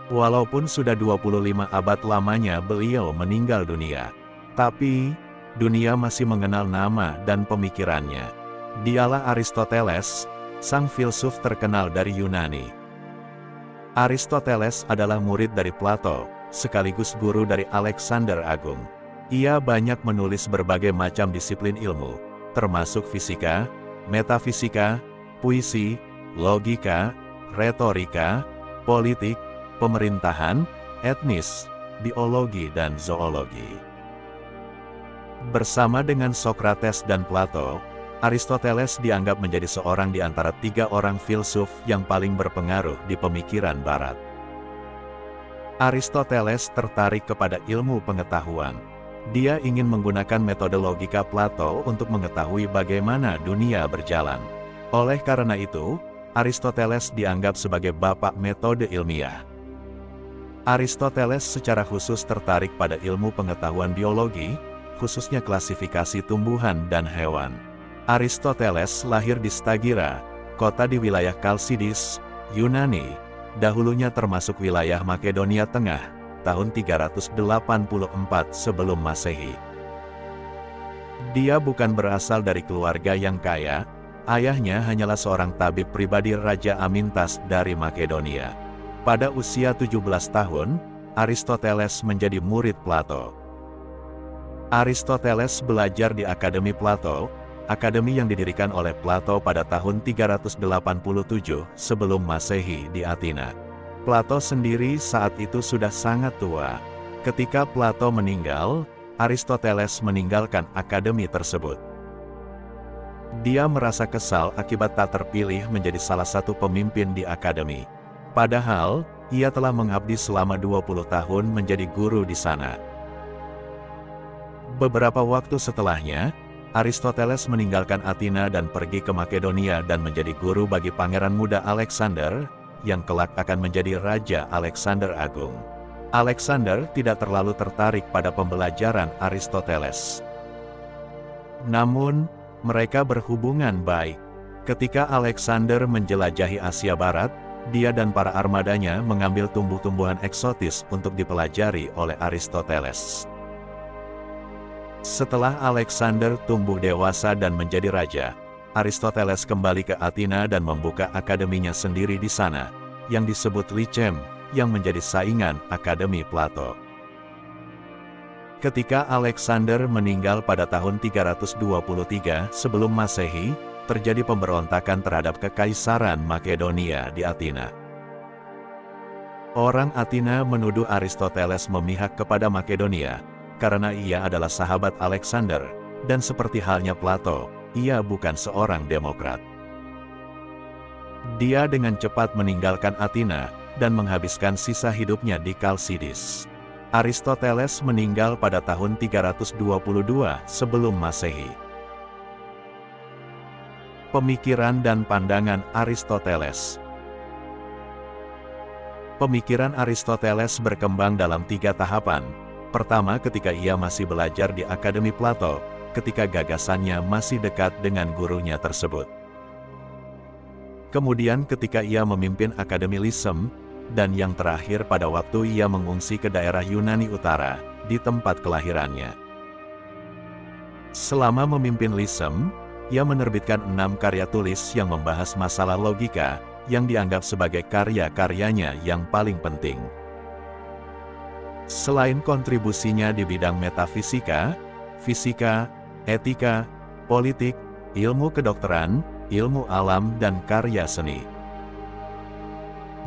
Walaupun sudah 25 abad lamanya beliau meninggal dunia, tapi dunia masih mengenal nama dan pemikirannya. Dialah Aristoteles, sang filsuf terkenal dari Yunani. Aristoteles adalah murid dari Plato, sekaligus guru dari Alexander Agung. Ia banyak menulis berbagai macam disiplin ilmu, termasuk fisika, metafisika, puisi, logika, retorika, politik, pemerintahan, etnis, biologi dan zoologi. Bersama dengan Socrates dan Plato, Aristoteles dianggap menjadi seorang di antara 3 orang filsuf yang paling berpengaruh di pemikiran Barat. Aristoteles tertarik kepada ilmu pengetahuan. Dia ingin menggunakan metode logika Plato untuk mengetahui bagaimana dunia berjalan. Oleh karena itu, Aristoteles dianggap sebagai bapak metode ilmiah. Aristoteles secara khusus tertarik pada ilmu pengetahuan biologi, khususnya klasifikasi tumbuhan dan hewan. Aristoteles lahir di Stagira, kota di wilayah Kalsidis, Yunani, dahulunya termasuk wilayah Makedonia Tengah, tahun 384 sebelum Masehi. Dia bukan berasal dari keluarga yang kaya, ayahnya hanyalah seorang tabib pribadi Raja Amintas dari Makedonia. Pada usia 17 tahun, Aristoteles menjadi murid Plato. Aristoteles belajar di Akademi Plato, akademi yang didirikan oleh Plato pada tahun 387 sebelum Masehi di Athena. Plato sendiri saat itu sudah sangat tua. Ketika Plato meninggal, Aristoteles meninggalkan akademi tersebut. Dia merasa kesal akibat tak terpilih menjadi salah satu pemimpin di akademi. Padahal, ia telah mengabdi selama 20 tahun menjadi guru di sana. Beberapa waktu setelahnya, Aristoteles meninggalkan Athena dan pergi ke Makedonia dan menjadi guru bagi pangeran muda Alexander, yang kelak akan menjadi Raja Alexander Agung. Alexander tidak terlalu tertarik pada pembelajaran Aristoteles. Namun, mereka berhubungan baik. Ketika Alexander menjelajahi Asia Barat, dia dan para armadanya mengambil tumbuh-tumbuhan eksotis untuk dipelajari oleh Aristoteles. Setelah Alexander tumbuh dewasa dan menjadi raja, Aristoteles kembali ke Athena dan membuka akademinya sendiri di sana, yang disebut Lyceum, yang menjadi saingan Akademi Plato. Ketika Alexander meninggal pada tahun 323 sebelum Masehi, terjadi pemberontakan terhadap Kekaisaran Makedonia di Athena. Orang Athena menuduh Aristoteles memihak kepada Makedonia, karena ia adalah sahabat Alexander, dan seperti halnya Plato, ia bukan seorang demokrat. Dia dengan cepat meninggalkan Athena, dan menghabiskan sisa hidupnya di Kalsidis. Aristoteles meninggal pada tahun 322 sebelum Masehi. Pemikiran dan pandangan Aristoteles. Pemikiran Aristoteles berkembang dalam 3 tahapan. Pertama, ketika ia masih belajar di Akademi Plato, ketika gagasannya masih dekat dengan gurunya tersebut. Kemudian ketika ia memimpin Akademi Lyceum, dan yang terakhir pada waktu ia mengungsi ke daerah Yunani Utara, di tempat kelahirannya. Selama memimpin Lyceum, ia menerbitkan 6 karya tulis yang membahas masalah logika, yang dianggap sebagai karya-karyanya yang paling penting. Selain kontribusinya di bidang metafisika, fisika, etika, politik, ilmu kedokteran, ilmu alam dan karya seni.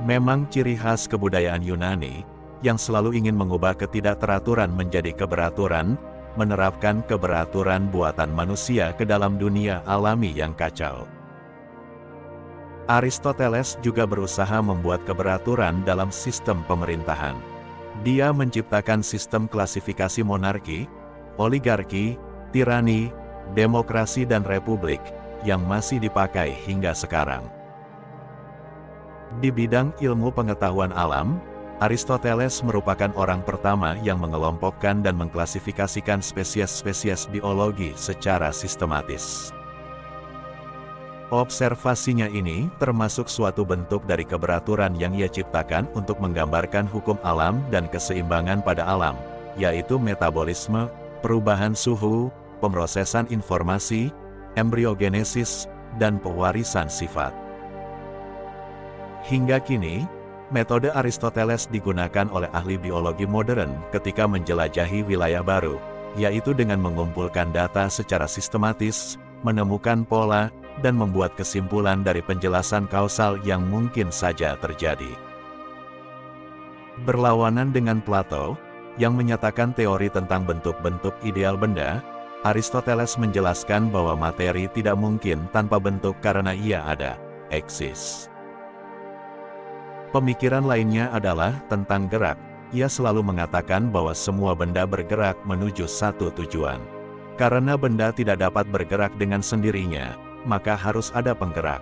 Memang ciri khas kebudayaan Yunani, yang selalu ingin mengubah ketidakteraturan menjadi keberaturan, menerapkan keberaturan buatan manusia ke dalam dunia alami yang kacau. Aristoteles juga berusaha membuat keberaturan dalam sistem pemerintahan. Dia menciptakan sistem klasifikasi monarki, oligarki, tirani, demokrasi dan republik, yang masih dipakai hingga sekarang. Di bidang ilmu pengetahuan alam, Aristoteles merupakan orang pertama yang mengelompokkan dan mengklasifikasikan spesies-spesies biologi secara sistematis. Observasinya ini termasuk suatu bentuk dari keberaturan yang ia ciptakan untuk menggambarkan hukum alam dan keseimbangan pada alam, yaitu metabolisme, perubahan suhu, pemrosesan informasi, embriogenesis, dan pewarisan sifat. Hingga kini, metode Aristoteles digunakan oleh ahli biologi modern ketika menjelajahi wilayah baru, yaitu dengan mengumpulkan data secara sistematis, menemukan pola, dan membuat kesimpulan dari penjelasan kausal yang mungkin saja terjadi. Berlawanan dengan Plato, yang menyatakan teori tentang bentuk-bentuk ideal benda, Aristoteles menjelaskan bahwa materi tidak mungkin tanpa bentuk karena ia ada, eksis. Pemikiran lainnya adalah tentang gerak. Ia selalu mengatakan bahwa semua benda bergerak menuju satu tujuan. Karena benda tidak dapat bergerak dengan sendirinya, maka harus ada penggerak.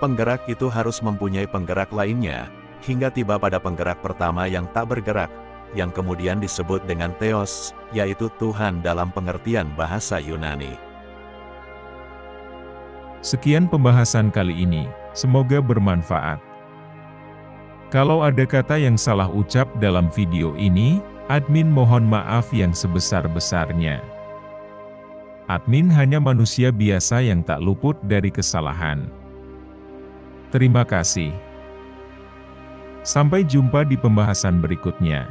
Penggerak itu harus mempunyai penggerak lainnya, hingga tiba pada penggerak pertama yang tak bergerak, yang kemudian disebut dengan Theos, yaitu Tuhan dalam pengertian bahasa Yunani. Sekian pembahasan kali ini, semoga bermanfaat. Kalau ada kata yang salah ucap dalam video ini, admin mohon maaf yang sebesar-besarnya. Admin hanya manusia biasa yang tak luput dari kesalahan. Terima kasih. Sampai jumpa di pembahasan berikutnya.